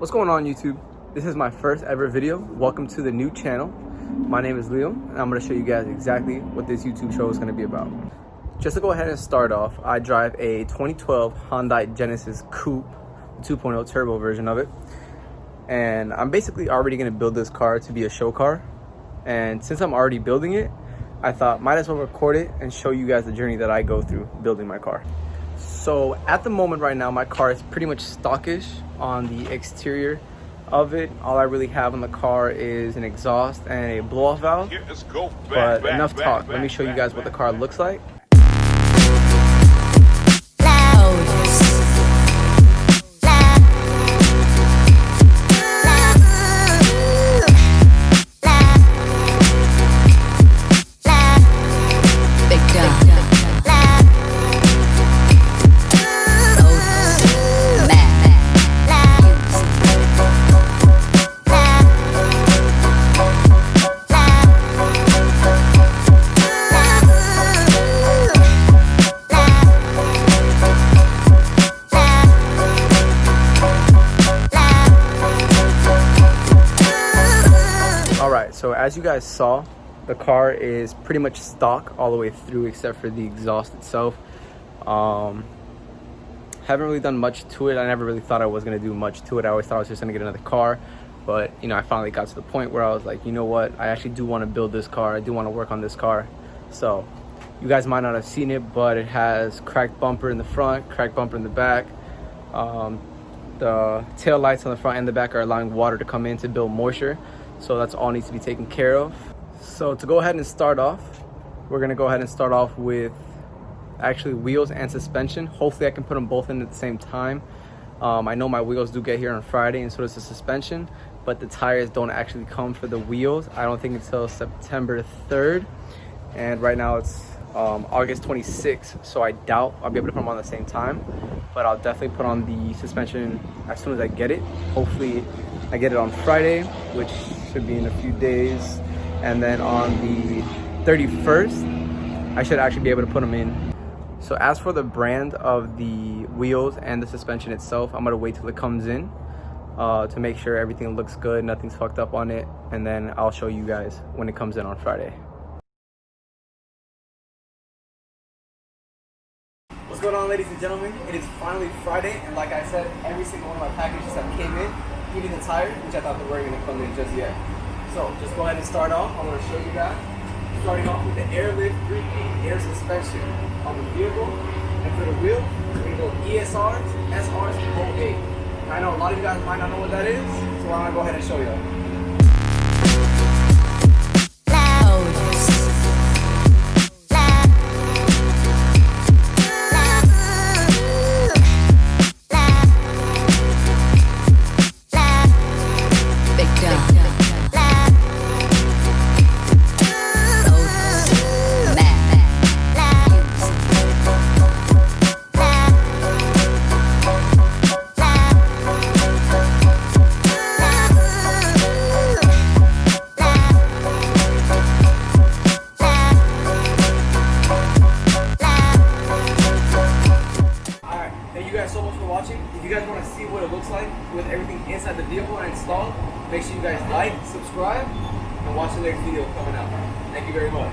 What's going on, YouTube? This is my first ever video. Welcome to the new channel. My name is Leo, and I'm going to show you guys exactly what this YouTube show is going to be about. Just to go ahead and start off, I drive a 2012 Hyundai Genesis Coupe 2.0 turbo version of it. And I'm basically already going to build this car to be a show car. And since I'm already building it, I thought might as well record it and show you guys the journey that I go through building my car. So at the moment right now, my car is pretty much stockish on the exterior of it. All I really have on the car is an exhaust and a blow-off valve. But enough talk. Let me show you guys what the car looks like. So as you guys saw, the car is pretty much stock all the way through except for the exhaust itself. Haven't really done much to it. I never really thought I was going to do much to it. I always thought I was just going to get another car. But, you know, I finally got to the point where I was like, you know what? I actually do want to build this car. I do want to work on this car. So you guys might not have seen it, but it has cracked bumper in the front, cracked bumper in the back. The tail lights on the front and the back are allowing water to come in to build moisture. So that's all needs to be taken care of. So to go ahead and start off, we're gonna go ahead and start off with actually wheels and suspension. Hopefully I can put them both in at the same time. I know my wheels do get here on Friday and so does the suspension, but the tires don't actually come for the wheels, I don't think until September 3rd. And right now it's August 26th, so I doubt I'll be able to put them on the same time, but I'll definitely put on the suspension as soon as I get it. Hopefully I get it on Friday, which should be in a few days, and then on the 31st I should actually be able to put them in. So as for the brand of the wheels and the suspension itself, I'm gonna wait till it comes in to make sure everything looks good, nothing's fucked up on it, and then I'll show you guys when it comes in on Friday. What's going on, ladies and gentlemen? It is finally Friday, and like I said, every single one of my packages have came in, even the tires, which I thought they weren't going to come in just yet. So just go ahead and start off. I'm going to show you guys. Starting off with the Airlift 3P air suspension on the vehicle. And for the wheel, we're going to go ESRs, SRs, and O8. I know a lot of you guys might not know what that is, so I'm going to go ahead and show you. If you guys want to see what it looks like with everything inside the vehicle and installed, make sure you guys like, subscribe, and watch the next video coming out. Thank you very much.